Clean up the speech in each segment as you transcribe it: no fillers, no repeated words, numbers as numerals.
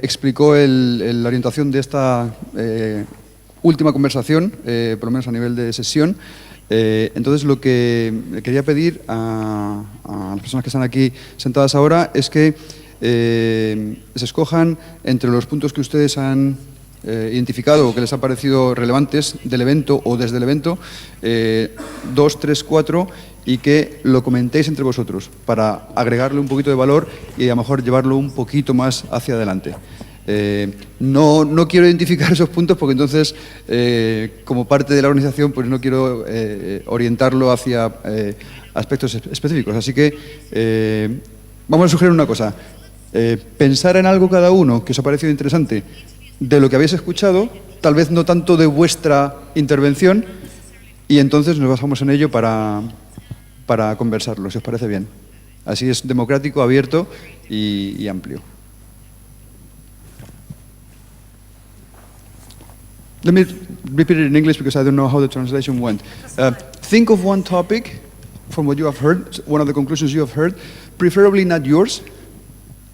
explicó la orientación de esta última conversación, por lo menos a nivel de sesión. Entonces, lo que quería pedir a las personas que están aquí sentadas ahora es que se escojan entre los puntos que ustedes han identificado o que les ha parecido relevantes del evento o desde el evento, 2, 3, 4, y que lo comentéis entre vosotros para agregarle un poquito de valor y a lo mejor llevarlo un poquito más hacia adelante. No quiero identificar esos puntos porque entonces, como parte de la organización, pues no quiero orientarlo hacia aspectos específicos. Así que vamos a sugerir una cosa. Pensar en algo cada uno que os ha parecido interesante de lo que habéis escuchado, tal vez no tanto de vuestra intervención, y entonces nos basamos en ello para conversarlo, si os parece bien. Así es democrático, abierto y amplio. Let me repeat it in English because I don't know how the translation went. Think of one topic from what you have heard, one of the conclusions you have heard, preferably not yours,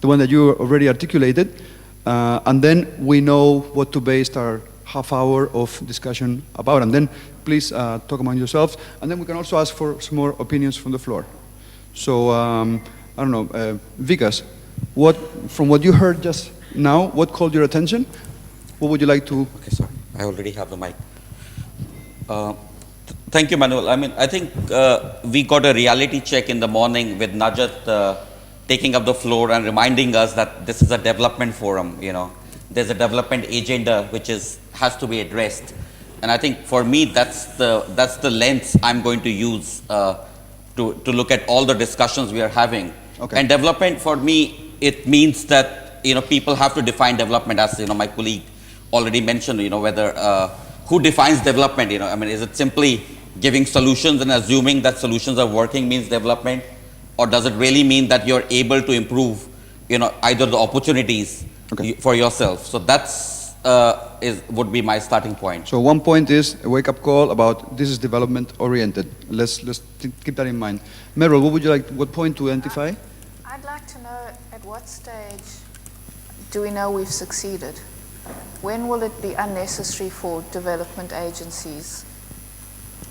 the one that you already articulated, and then we know what to base our half hour of discussion about. And then please talk among yourselves, and then we can also ask for some more opinions from the floor. So, I don't know, Vikas, from what you heard just now, what called your attention? What would you like to... Okay, sorry. I already have the mic. Thank you, Manuel. I mean, I think we got a reality check in the morning with Najat taking up the floor and reminding us that this is a development forum, you know. There's a development agenda which has to be addressed. And I think for me, that's the lens I'm going to use to look at all the discussions we are having. Okay. And development for me, it means that, you know, people have to define development, as, you know, my colleague already mentioned, you know, whether who defines development, you know. I mean, is it simply giving solutions and assuming that solutions are working means development, or does it really mean that you're able to improve, you know, either the opportunities for yourself? So that's would be my starting point. So one point is a wake-up call about this is development oriented. Let's keep that in mind. Merryl, what would you like? What point to identify? I'd like to know at what stage do we know we've succeeded? When will it be unnecessary for development agencies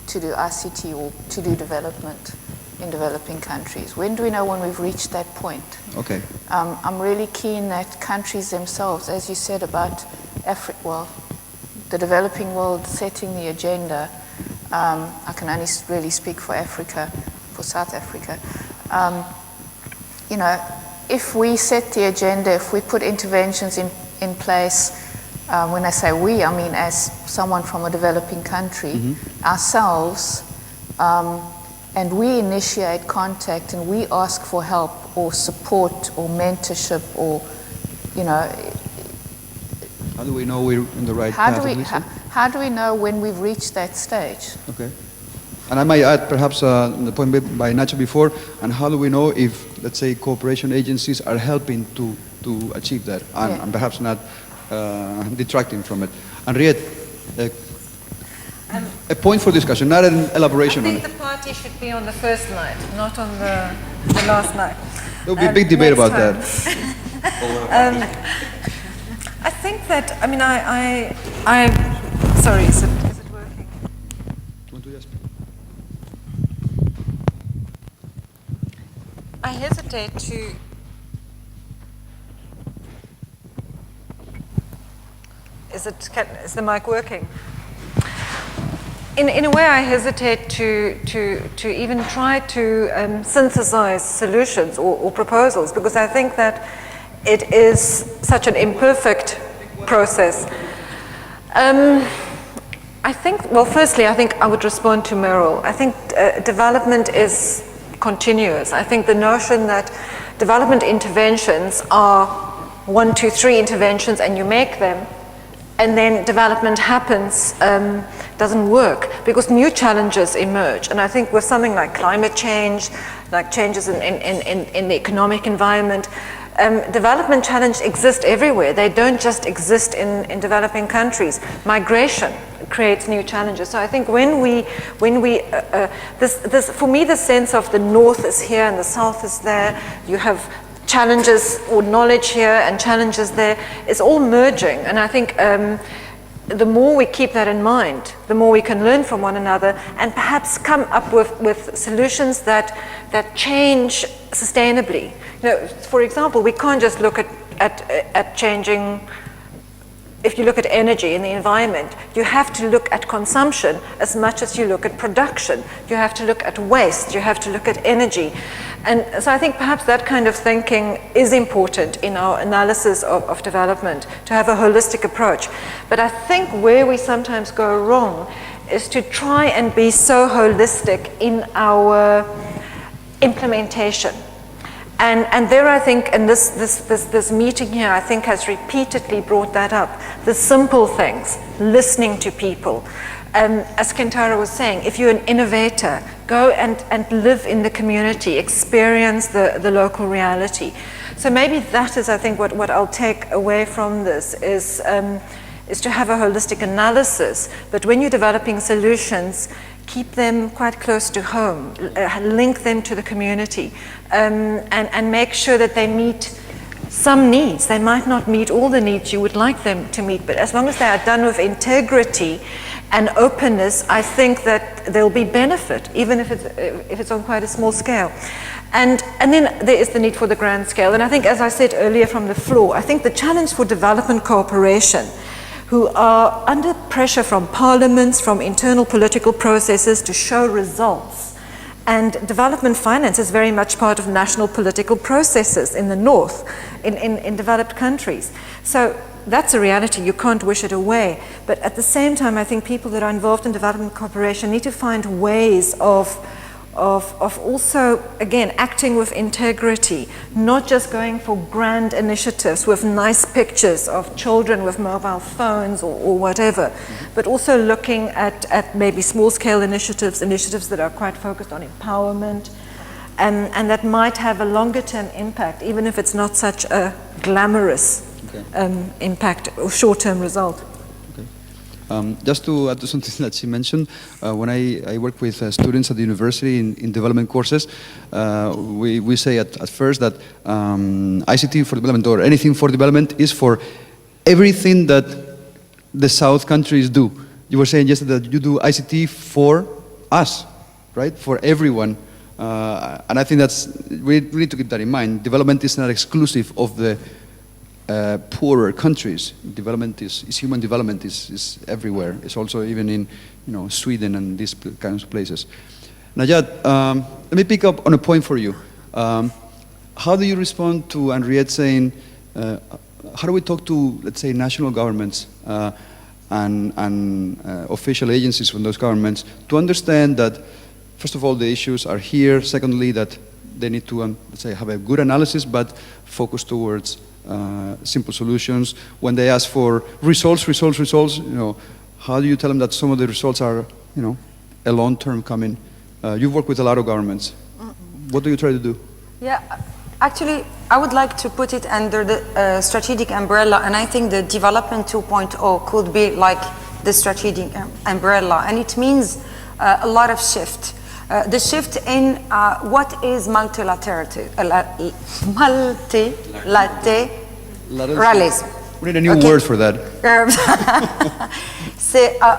to do ICT or to do development in developing countries? When do we know when we've reached that point? Okay. I'm really keen that countries themselves, as you said about Africa, the developing world setting the agenda. I can only really speak for Africa, for South Africa. You know, if we set the agenda, if we put interventions in place, when I say we, I mean as someone from a developing country, ourselves, and we initiate contact and we ask for help or support or mentorship or, you know. How do we know we're in the right path? How do we know when we've reached that stage? Okay. And I might add perhaps the point made by Nacho before, and how do we know if, let's say, cooperation agencies are helping to achieve that, and perhaps not detracting from it. Anriette, a point for discussion, not an elaboration on it. I think the party should be on the first night, not on the last night. There will be a big debate about that. I think that, I mean, sorry, is it working? I hesitate to... Is the mic working? In a way, I hesitate to even try to synthesize solutions or proposals, because I think that it is such an imperfect process. I think, well, firstly, I think I would respond to Merryl. I think development is continuous. I think the notion that development interventions are 1, 2, 3 interventions and you make them, and then development happens, doesn't work, because new challenges emerge. And I think with something like climate change, like changes in the economic environment, development challenges exist everywhere. They don't just exist in developing countries. Migration creates new challenges. So I think when we for me, the sense of the north is here and the south is there, you have challenges or knowledge here and challenges there is all merging. And I think the more we keep that in mind, the more we can learn from one another and perhaps come up with solutions that change sustainably. You know, for example, we can't just look at changing. If you look at energy in the environment, you have to look at consumption as much as you look at production. You have to look at waste, you have to look at energy. And so I think perhaps that kind of thinking is important in our analysis of development, to have a holistic approach. But I think where we sometimes go wrong is to try and be so holistic in our implementation. And there I think, and this meeting here I think has repeatedly brought that up, the simple things, listening to people. As Kentaro was saying, if you're an innovator, go and live in the community, experience the local reality. So maybe that is, I think, what I'll take away from this is to have a holistic analysis, but when you're developing solutions, keep them quite close to home, link them to the community, and make sure that they meet some needs. They might not meet all the needs you would like them to meet, but as long as they are done with integrity and openness, I think that there'll be benefit, even if it's on quite a small scale. And then there is the need for the grand scale. And I think, as I said earlier from the floor, I think the challenge for development cooperation, who are under pressure from parliaments, from internal political processes to show results. And development finance is very much part of national political processes in the north, in developed countries. So that's a reality, you can't wish it away. But at the same time, I think people that are involved in development cooperation need to find ways of also, again, acting with integrity, not just going for grand initiatives with nice pictures of children with mobile phones or whatever, but also looking at maybe small-scale initiatives that are quite focused on empowerment, and that might have a longer-term impact, even if it's not such a glamorous impact or short-term result. Just to add to something that she mentioned, when I work with students at the university in development courses, we say at first that ICT for development or anything for development is for everything that the South countries do. You were saying yesterday that you do ICT for us, right? For everyone. And I think we need to keep that in mind. Development is not exclusive of the poorer countries. Development is human development is everywhere. It's also even in Sweden and these kinds of places. Najat, let me pick up on a point for you. How do you respond to Anriette saying, how do we talk to, let's say, national governments and official agencies from those governments to understand that, first of all, the issues are here. Secondly, that they need to, let's say, have a good analysis, but focus towards simple solutions. When they ask for results, how do you tell them that some of the results are, a long-term coming? You've worked with a lot of governments. What do you try to do? Yeah, actually, I would like to put it under the strategic umbrella, and I think the Development 2.0 could be like the strategic umbrella, and it means a lot of shift. The shift in what is multilateralism. We need a new word for that.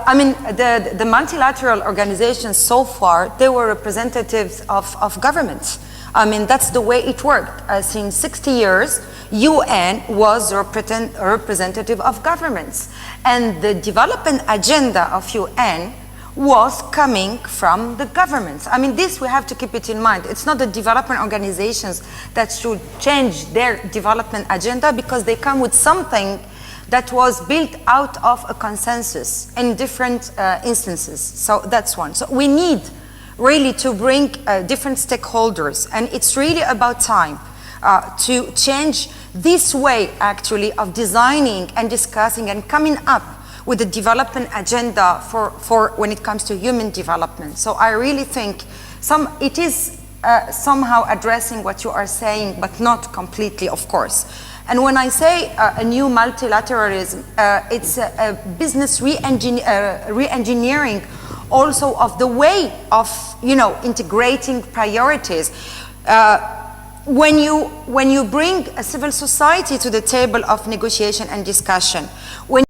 I mean, the multilateral organizations so far, they were representatives of governments. I mean, that's the way it worked. Since 60 years, UN was representative of governments. And the development agenda of UN was coming from the governments. I mean, this we have to keep it in mind. It's not the development organizations that should change their development agenda, because they come with something that was built out of a consensus in different instances. So that's one. So we need really to bring different stakeholders, and it's really about time to change this way actually of designing and discussing and coming up with the development agenda for when it comes to human development. So I really think it is somehow addressing what you are saying, but not completely, of course. And when I say a new multilateralism, it's a business re-engineering also of the way of integrating priorities. when you bring a civil society to the table of negotiation and discussion, when